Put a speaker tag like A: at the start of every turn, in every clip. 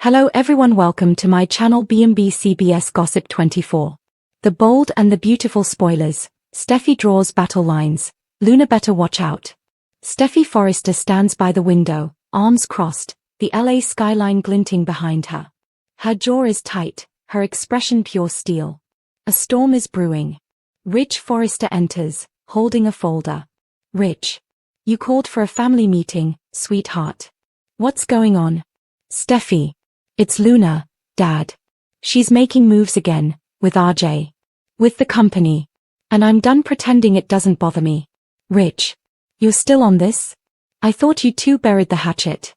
A: Hello everyone, welcome to my channel B&B CBS Gossip 24. The bold and the beautiful spoilers. Steffi draws battle lines. Luna better watch out. Steffy Forrester stands by the window, arms crossed, the LA skyline glinting behind her. Her jaw is tight, her expression pure steel. A storm is brewing. Rich Forrester enters, holding a folder. Rich. You called for a family meeting, sweetheart. What's going on? Steffi. It's Luna, Dad. She's making moves again, with RJ. With the company. And I'm done pretending it doesn't bother me. Rich. You're still on this? I thought you two buried the hatchet.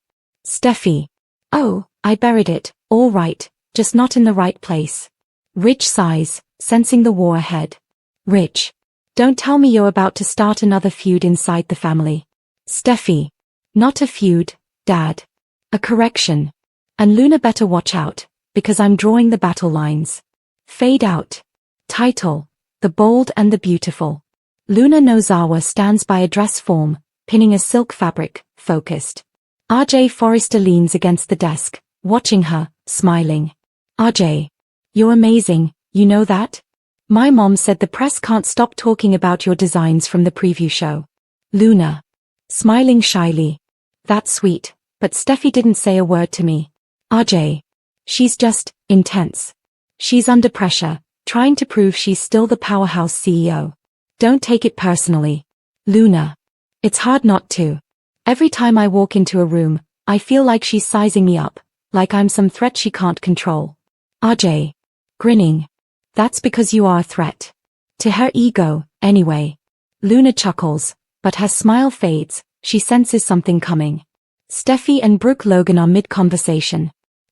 A: Steffi. Oh, I buried it, all right, just not in the right place. Rich sighs, sensing the war ahead. Rich. Don't tell me you're about to start another feud inside the family. Steffi. Not a feud, Dad. A correction. And Luna better watch out, because I'm drawing the battle lines. Fade out. Title. The Bold and the Beautiful. Luna Nozawa stands by a dress form, pinning a silk fabric, focused. RJ Forrester leans against the desk, watching her, smiling. RJ. You're amazing, you know that? My mom said the press can't stop talking about your designs from the preview show. Luna. Smiling shyly. That's sweet, but Steffi didn't say a word to me. RJ. She's just, intense. She's under pressure, trying to prove she's still the powerhouse CEO. Don't take it personally. Luna. It's hard not to. Every time I walk into a room, I feel like she's sizing me up, like I'm some threat she can't control. RJ. Grinning. That's because you are a threat. To her ego, anyway. Luna chuckles, but her smile fades, she senses something coming. Steffi and Brooke Logan are mid-conversation.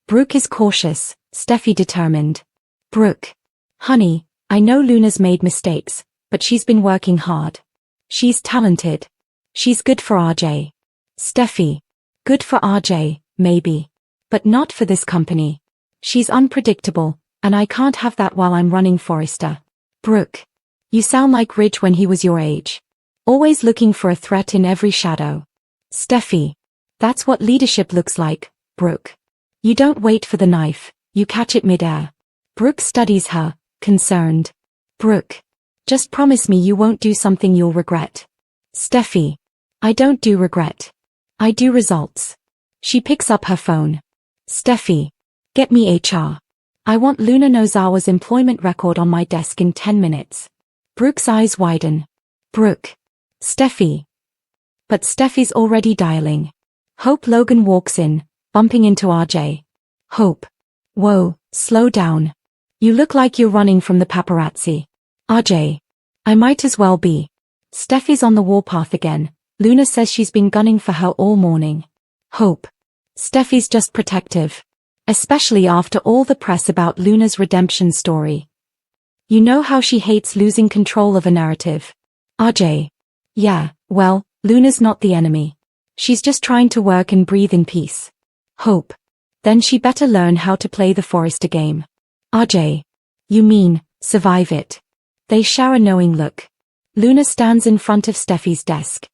A: Brooke is cautious, Steffi determined. Brooke. Honey, I know Luna's made mistakes, but she's been working hard. She's talented. She's good for RJ. Steffi. Good for RJ, maybe. But not for this company. She's unpredictable, and I can't have that while I'm running Forrester. Brooke. You sound like Ridge when he was your age. Always looking for a threat in every shadow. Steffi. That's what leadership looks like, Brooke. You don't wait for the knife, you catch it mid-air. Brooke studies her, concerned. Brooke. Just promise me you won't do something you'll regret. Steffi. I don't do regret. I do results. She picks up her phone. Steffi. Get me HR. I want Luna Nozawa's employment record on my desk in 10 minutes. Brooke's eyes widen. Brooke. Steffi. But Steffi's already dialing. Hope Logan walks in, bumping into RJ. Hope. Whoa, slow down. You look like you're running from the paparazzi. RJ. I might as well be. Steffi's on the warpath again. Luna says she's been gunning for her all morning. Hope. Steffi's just protective. Especially after all the press about Luna's redemption story. You know how she hates losing control of a narrative. RJ. Yeah, well, Luna's not the enemy. She's just trying to work and breathe in peace. Hope. Then she better learn how to play the Forrester game. RJ. You mean, survive it. They share a knowing look. Luna stands in front of Steffi's desk.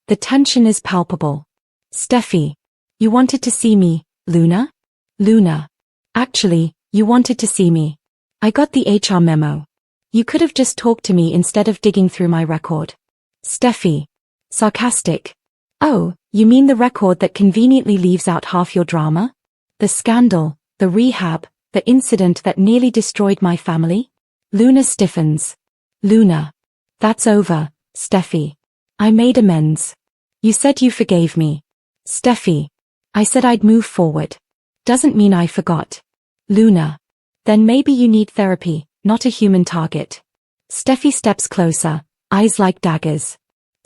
A: The tension is palpable. Steffi. You wanted to see me, Luna? Luna. Actually, you wanted to see me. I got the HR memo. You could have just talked to me instead of digging through my record. Steffi. Sarcastic. Oh, you mean the record that conveniently leaves out half your drama? The scandal, the rehab, the incident that nearly destroyed my family? Luna stiffens. Luna. That's over, Steffi. I made amends. You said you forgave me. Steffi. I said I'd move forward. Doesn't mean I forgot. Luna. Then maybe you need therapy, not a human target. Steffi steps closer, eyes like daggers.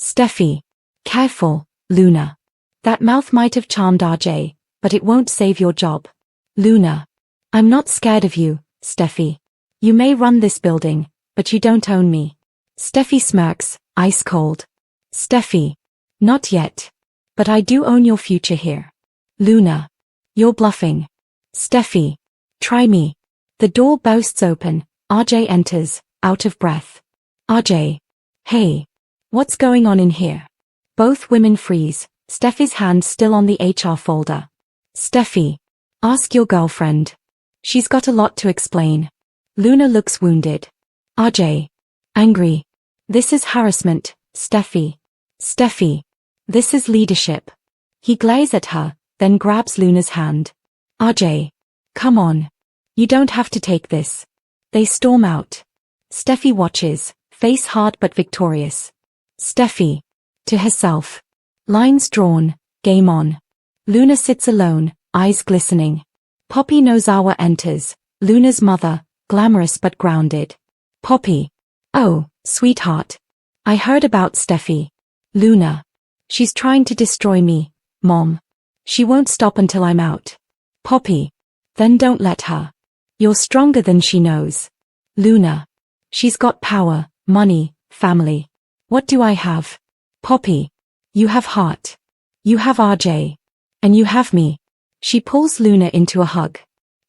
A: Steffi. Careful, Luna. That mouth might have charmed RJ, but it won't save your job. Luna. I'm not scared of you, Steffi. You may run this building, but you don't own me. Steffi smirks, ice cold. Steffi. Not yet. But I do own your future here. Luna. You're bluffing. Steffi. Try me. The door bursts open, RJ enters, out of breath. RJ. Hey. What's going on in here? Both women freeze, Steffi's hand still on the HR folder. Steffi. Ask your girlfriend. She's got a lot to explain. Luna looks wounded. RJ. Angry. This is harassment, Steffi. Steffi. This is leadership. He glares at her, then grabs Luna's hand. RJ. Come on. You don't have to take this. They storm out. Steffi watches, face hard but victorious. Steffi. To herself. Lines drawn, game on. Luna sits alone, eyes glistening. Poppy Nozawa enters, Luna's mother, glamorous but grounded. Poppy. Oh, sweetheart. I heard about Steffi. Luna. She's trying to destroy me, Mom. She won't stop until I'm out. Poppy. Then don't let her. You're stronger than she knows. Luna. She's got power, money, family. What do I have? Poppy. You have heart. You have RJ. And you have me. She pulls Luna into a hug.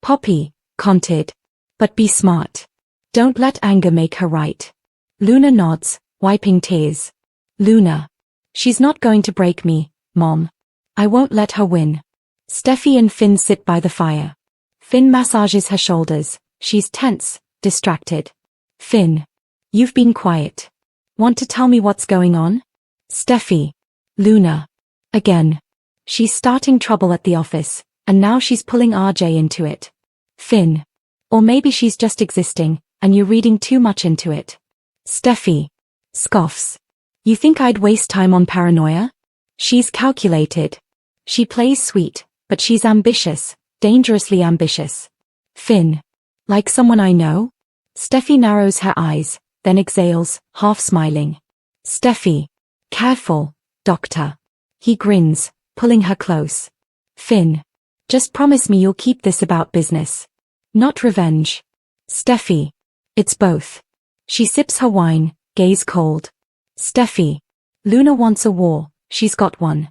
A: Poppy, content. But be smart. Don't let anger make her right. Luna nods, wiping tears. Luna. She's not going to break me, Mom. I won't let her win. Steffi and Finn sit by the fire. Finn massages her shoulders. She's tense, distracted. Finn. You've been quiet. Want to tell me what's going on? Steffi. Luna. Again. She's starting trouble at the office, and now she's pulling RJ into it. Finn. Or maybe she's just existing, and you're reading too much into it. Steffi. Scoffs. You think I'd waste time on paranoia? She's calculated. She plays sweet, but she's ambitious, dangerously ambitious. Finn. Like someone I know? Steffi narrows her eyes, then exhales, half smiling. Steffi. Careful, doctor. He grins, pulling her close. Finn. Just promise me you'll keep this about business. Not revenge. Steffi. It's both. She sips her wine, gaze cold. Steffi. Luna wants a war, she's got one.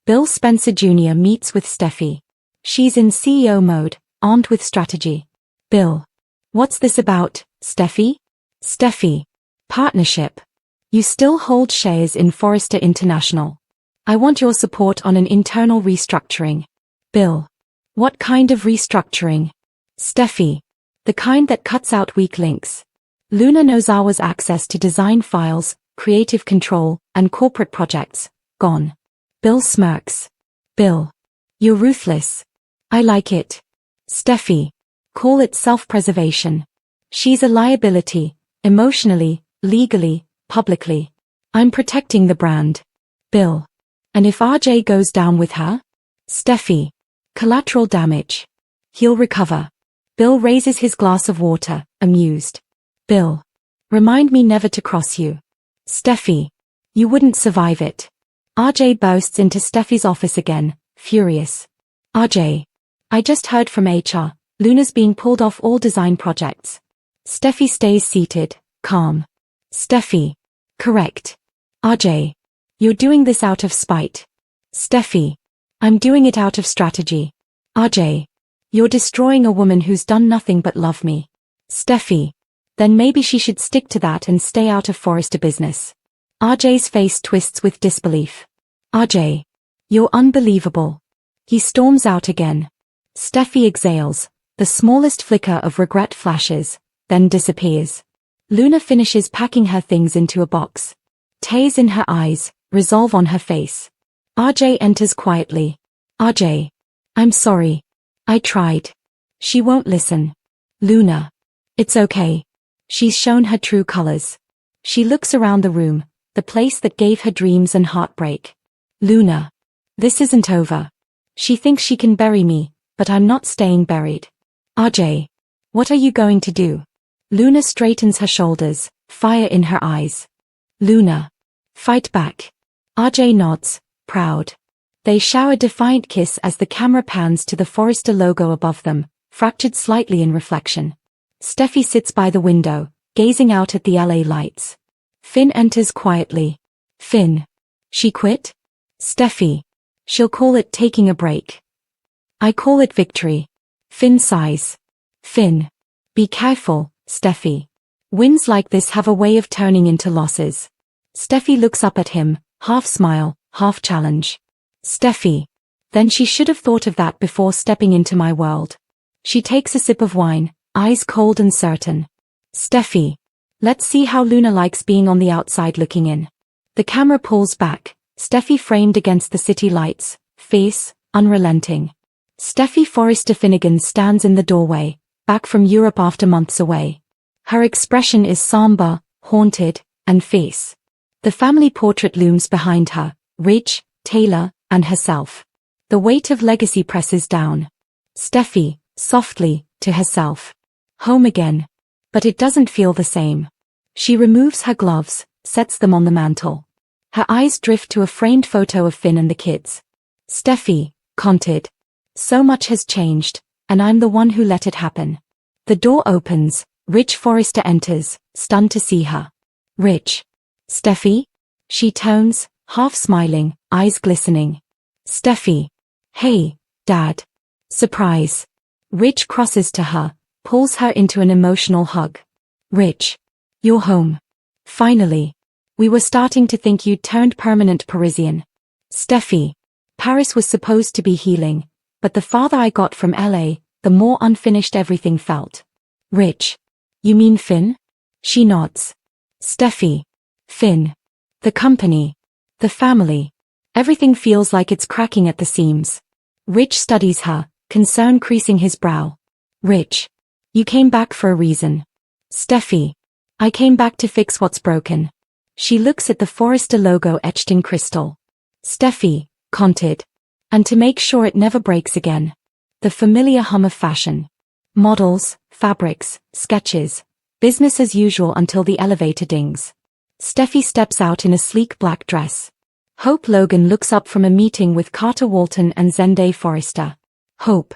A: Bill Spencer Jr. meets with Steffi. She's in CEO mode, armed with strategy. Bill. What's this about, Steffi? Steffi. Partnership. You still hold shares in Forrester International. I want your support on an internal restructuring. Bill. What kind of restructuring? Steffi. The kind that cuts out weak links. Luna Nozawa's access to design files, creative control, and corporate projects, gone. Bill smirks. Bill. You're ruthless. I like it. Steffi. Call it self-preservation. She's a liability, emotionally, legally, publicly. I'm protecting the brand. Bill. And if RJ goes down with her? Steffi. Collateral damage. He'll recover. Bill raises his glass of water, amused. Bill. Remind me never to cross you. Steffi. You wouldn't survive it. RJ bursts into Steffi's office again, furious. RJ. I just heard from HR, Luna's being pulled off all design projects. Steffi stays seated, calm. Steffi. Correct. RJ. You're doing this out of spite. Steffi. I'm doing it out of strategy. RJ. You're destroying a woman who's done nothing but love me. Steffi. Then maybe she should stick to that and stay out of Forrester business. RJ's face twists with disbelief. RJ. You're unbelievable. He storms out again. Steffi exhales, the smallest flicker of regret flashes, then disappears. Luna finishes packing her things into a box. Tears in her eyes, resolve on her face. RJ enters quietly. RJ. I'm sorry. I tried. She won't listen. Luna. It's okay. She's shown her true colors. She looks around the room, the place that gave her dreams and heartbreak. Luna. This isn't over. She thinks she can bury me, but I'm not staying buried. RJ. What are you going to do? Luna straightens her shoulders, fire in her eyes. Luna. Fight back. RJ nods, proud. They shower a defiant kiss as the camera pans to the Forrester logo above them, fractured slightly in reflection. Steffi sits by the window, gazing out at the LA lights. Finn enters quietly. Finn. She quit? Steffi. She'll call it taking a break. I call it victory. Finn sighs. Finn. Be careful, Steffi. Wins like this have a way of turning into losses. Steffi looks up at him, half smile, half challenge. Steffi. Then she should have thought of that before stepping into my world. She takes a sip of wine, eyes cold and certain. Steffi. Let's see how Luna likes being on the outside looking in. The camera pulls back, Steffi framed against the city lights, face, unrelenting. Steffy Forrester Finnegan stands in the doorway, back from Europe after months away. Her expression is somber, haunted, and fierce. The family portrait looms behind her, Ridge, Taylor, and herself. The weight of legacy presses down. Steffi, softly, to herself. Home again. But it doesn't feel the same. She removes her gloves, sets them on the mantel. Her eyes drift to a framed photo of Finn and the kids. Steffi, content. So much has changed, and I'm the one who let it happen. The door opens, Ridge Forrester enters, stunned to see her. Ridge. Steffi? She tones, half smiling, eyes glistening. Steffi. Hey, Dad. Surprise. Ridge crosses to her, pulls her into an emotional hug. Ridge. You're home. Finally. We were starting to think you'd turned permanent Parisian. Steffi. Paris was supposed to be healing, but the farther I got from LA, the more unfinished everything felt. Ridge. You mean Finn? She nods. Steffi. Finn. The company. The family. Everything feels like it's cracking at the seams. Ridge studies her, concern creasing his brow. Ridge. You came back for a reason. Steffi. I came back to fix what's broken. She looks at the Forrester logo etched in crystal. Steffi, content. And to make sure it never breaks again. The familiar hum of fashion. Models, fabrics, sketches. Business as usual until the elevator dings. Steffi steps out in a sleek black dress. Hope Logan looks up from a meeting with Carter Walton and Zendaya Forrester. Hope.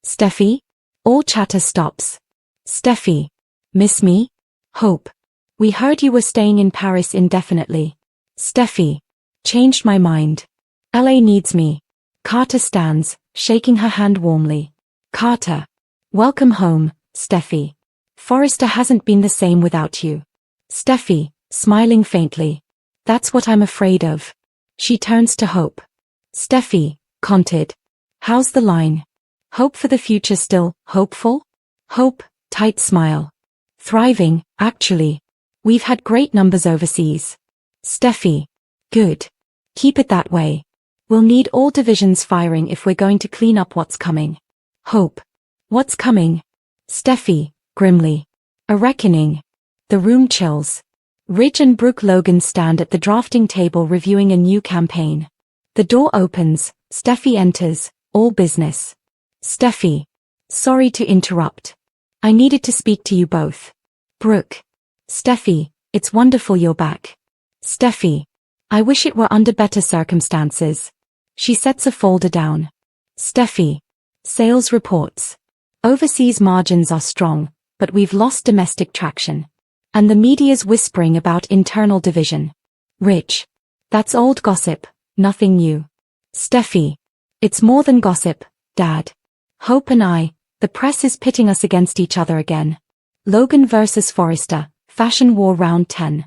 A: Steffi? All chatter stops. Steffi. Miss me? Hope. We heard you were staying in Paris indefinitely. Steffi. Changed my mind. LA needs me. Carter stands, shaking her hand warmly. Carter. Welcome home, Steffi. Forrester hasn't been the same without you. Steffi, smiling faintly. That's what I'm afraid of. She turns to Hope. Steffi, content. How's the line? Hope for the future still, hopeful? Hope, tight smile. Thriving, actually. We've had great numbers overseas. Steffi. Good. Keep it that way. We'll need all divisions firing if we're going to clean up what's coming. Hope. What's coming? Steffi, grimly. A reckoning. The room chills. Ridge and Brooke Logan stand at the drafting table reviewing a new campaign. The door opens, Steffi enters, all business. Steffi. Sorry to interrupt. I needed to speak to you both. Brooke. Steffi, it's wonderful you're back. Steffi. I wish it were under better circumstances. She sets a folder down. Steffi. Sales reports. Overseas margins are strong, but we've lost domestic traction. And the media's whispering about internal division. Ridge. That's old gossip, nothing new. Steffi. It's more than gossip, Dad. Hope and I, the press is pitting us against each other again. Logan versus Forrester, Fashion War Round 10.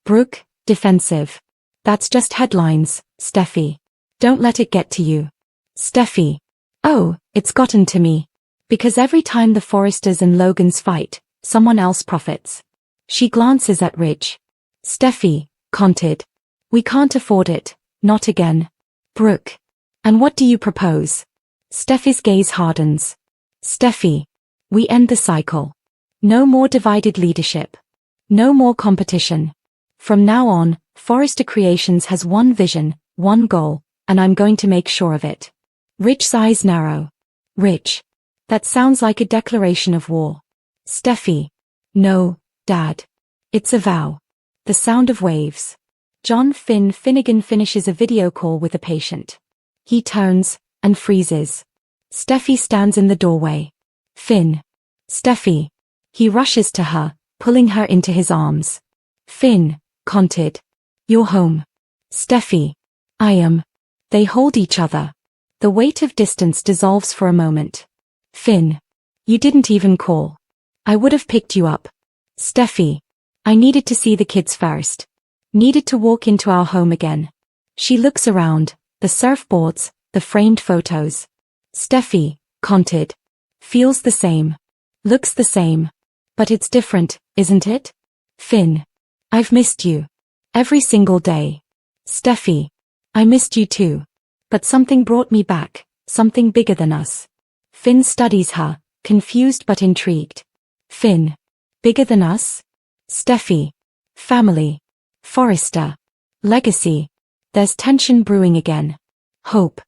A: Brooke, defensive. That's just headlines, Steffi. Don't let it get to you. Steffi. Oh, it's gotten to me. Because every time the Forresters and Logans fight, someone else profits. She glances at Ridge. Steffi, content. We can't afford it, not again. Brooke. And what do you propose? Steffi's gaze hardens. Steffi. We end the cycle. No more divided leadership. No more competition. From now on, Forrester Creations has one vision, one goal, and I'm going to make sure of it. Ridge's eyes narrow. Ridge. That sounds like a declaration of war. Steffi. No, Dad. It's a vow. The sound of waves. John Finnegan finishes a video call with a patient. He turns, and freezes. Steffi stands in the doorway. Finn. Steffi. He rushes to her, pulling her into his arms. Finn, content. You're home. Steffi. I am. They hold each other. The weight of distance dissolves for a moment. Finn. You didn't even call. I would have picked you up. Steffi. I needed to see the kids first. Needed to walk into our home again. She looks around, the surfboards, the framed photos. Steffy, conted. Feels the same. Looks the same. But it's different, isn't it? Finn. I've missed you. Every single day. Steffy. I missed you too. But something brought me back, something bigger than us. Finn studies her, confused but intrigued. Finn. Bigger than us? Steffy. Family. Forrester. Legacy. There's tension brewing again. Hope.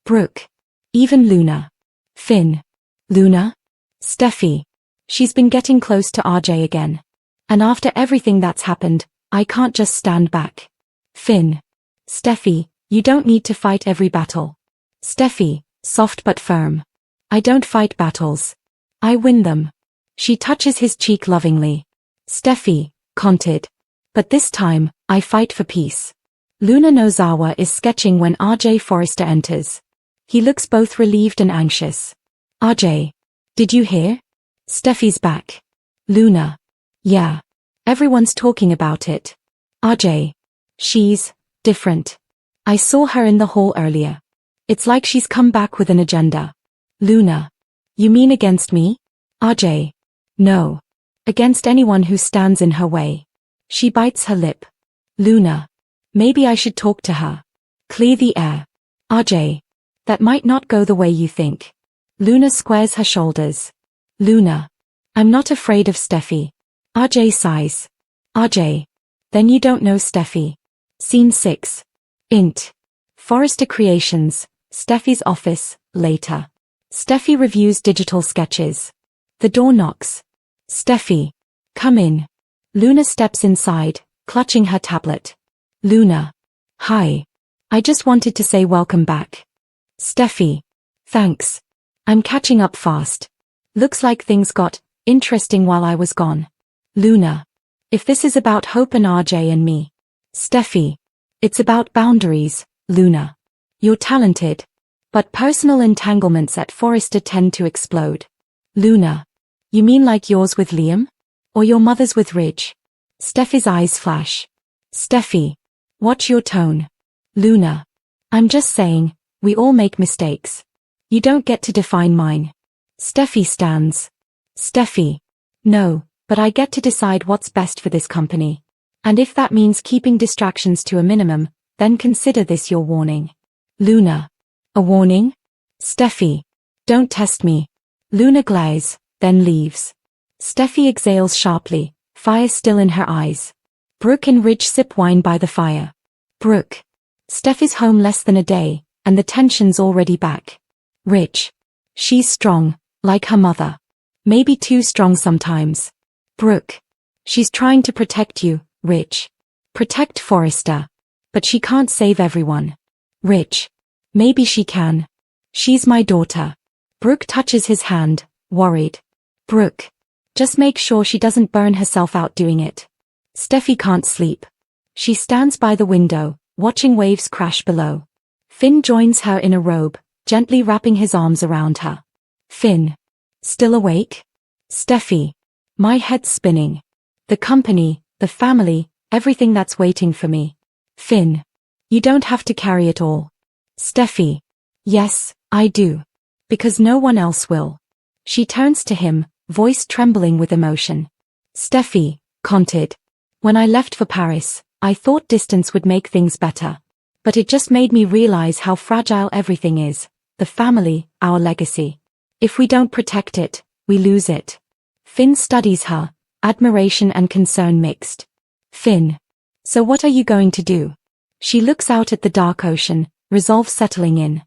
A: Brooke. Even Luna. Finn. Luna? Steffy. She's been getting close to RJ again. And after everything that's happened, I can't just stand back. Finn. Steffy, you don't need to fight every battle. Steffy, soft but firm. I don't fight battles. I win them. She touches his cheek lovingly. Steffy, conted. But this time, I fight for peace. Luna Nozawa is sketching when RJ Forrester enters. He looks both relieved and anxious. RJ. Did you hear? Steffy's back. Luna. Yeah. Everyone's talking about it. RJ. She's different. I saw her in the hall earlier. It's like she's come back with an agenda. Luna. You mean against me? RJ. No. Against anyone who stands in her way. She bites her lip. Luna. Maybe I should talk to her. Clear the air. RJ. That might not go the way you think. Luna squares her shoulders. Luna. I'm not afraid of Steffy. RJ sighs. RJ. Then you don't know Steffy. Scene 6. Int. Forrester Creations, Steffy's office, later. Steffy reviews digital sketches. The door knocks. Steffy. Come in. Luna steps inside, clutching her tablet. Luna. Hi. I just wanted to say welcome back. Steffy. Thanks. I'm catching up fast. Looks like things got interesting while I was gone. Luna. If this is about Hope and RJ and me. Steffy. It's about boundaries, Luna. You're talented. But personal entanglements at Forrester tend to explode. Luna. You mean like yours with Liam? Or your mother's with Ridge? Steffy's eyes flash. Steffy. Watch your tone. Luna. I'm just saying, we all make mistakes. You don't get to define mine. Steffy stands. Steffy. No, but I get to decide what's best for this company. And if that means keeping distractions to a minimum, then consider this your warning. Luna. A warning? Steffy. Don't test me. Luna glares, then leaves. Steffy exhales sharply, fire still in her eyes. Brooke and Ridge sip wine by the fire. Brooke. Steffy's home less than a day, and the tension's already back. Ridge. She's strong, like her mother. Maybe too strong sometimes. Brooke. She's trying to protect you, Ridge. Protect Forrester. But she can't save everyone. Ridge. Maybe she can. She's my daughter. Brooke touches his hand, worried. Brooke. Just make sure she doesn't burn herself out doing it. Steffy can't sleep. She stands by the window, watching waves crash below. Finn joins her in a robe, gently wrapping his arms around her. Finn. Still awake? Steffy. My head's spinning. The company, the family, everything that's waiting for me. Finn. You don't have to carry it all. Steffy. Yes, I do. Because no one else will. She turns to him, voice trembling with emotion. Steffy, conted. When I left for Paris, I thought distance would make things better. But it just made me realize how fragile everything is. The family, our legacy. If we don't protect it, we lose it. Finn studies her, admiration and concern mixed. Finn. So what are you going to do? She looks out at the dark ocean, resolve settling in.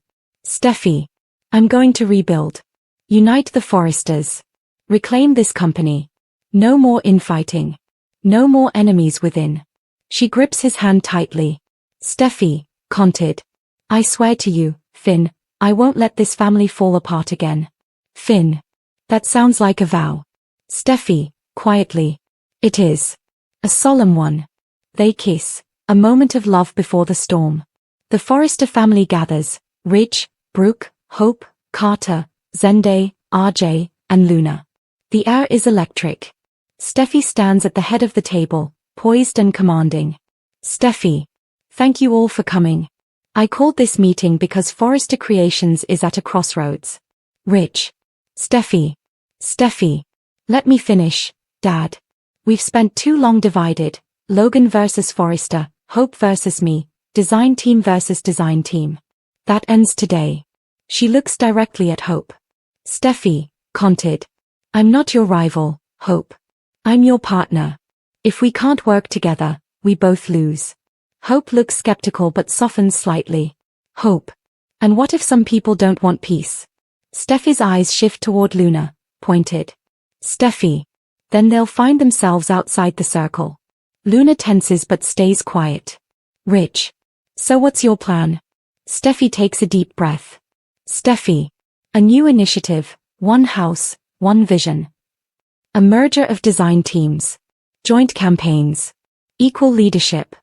A: Steffy. I'm going to rebuild. Unite the Forresters. Reclaim this company. No more infighting. No more enemies within. She grips his hand tightly. Steffy, conted. I swear to you, Finn, I won't let this family fall apart again. Finn. That sounds like a vow. Steffy, quietly. It is. A solemn one. They kiss, a moment of love before the storm. The Forrester family gathers, Ridge, Brooke, Hope, Carter, Zende, RJ, and Luna. The air is electric. Steffy stands at the head of the table, poised and commanding. Steffy. Thank you all for coming. I called this meeting because Forrester Creations is at a crossroads. Rich. Steffy. Let me finish, Dad. We've spent too long divided. Logan versus Forrester, Hope versus me, design team versus design team. That ends today. She looks directly at Hope. Steffy, conted. I'm not your rival, Hope. I'm your partner. If we can't work together, we both lose. Hope looks skeptical but softens slightly. Hope. And what if some people don't want peace? Steffy's eyes shift toward Luna, pointed. Steffy. Then they'll find themselves outside the circle. Luna tenses but stays quiet. Rich. So what's your plan? Steffy takes a deep breath. Steffy. A new initiative, one house, one vision. A merger of design teams. Joint campaigns. Equal leadership.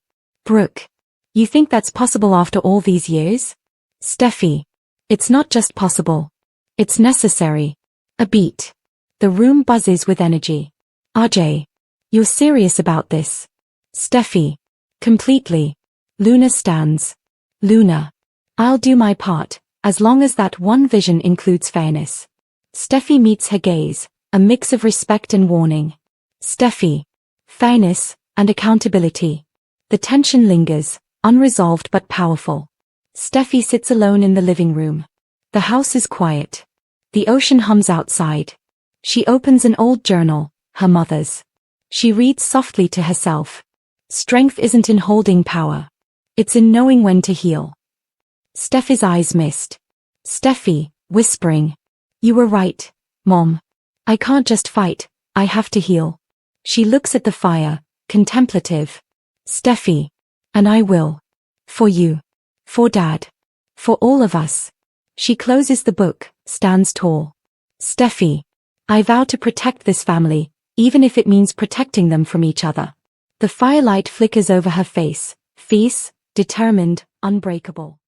A: Brooke. You think that's possible after all these years? Steffy. It's not just possible. It's necessary. A beat. The room buzzes with energy. RJ. You're serious about this? Steffy. Completely. Luna stands. Luna. I'll do my part, as long as that one vision includes fairness. Steffy meets her gaze, a mix of respect and warning. Steffy. Fairness and accountability. The tension lingers, unresolved but powerful. Steffy sits alone in the living room. The house is quiet. The ocean hums outside. She opens an old journal, her mother's. She reads softly to herself. Strength isn't in holding power. It's in knowing when to heal. Steffy's eyes mist. Steffy, whispering. You were right, Mom. I can't just fight, I have to heal. She looks at the fire, contemplative. Steffy. And I will. For you. For Dad. For all of us. She closes the book, stands tall. Steffy. I vow to protect this family, even if it means protecting them from each other. The firelight flickers over her face, fierce, determined, unbreakable.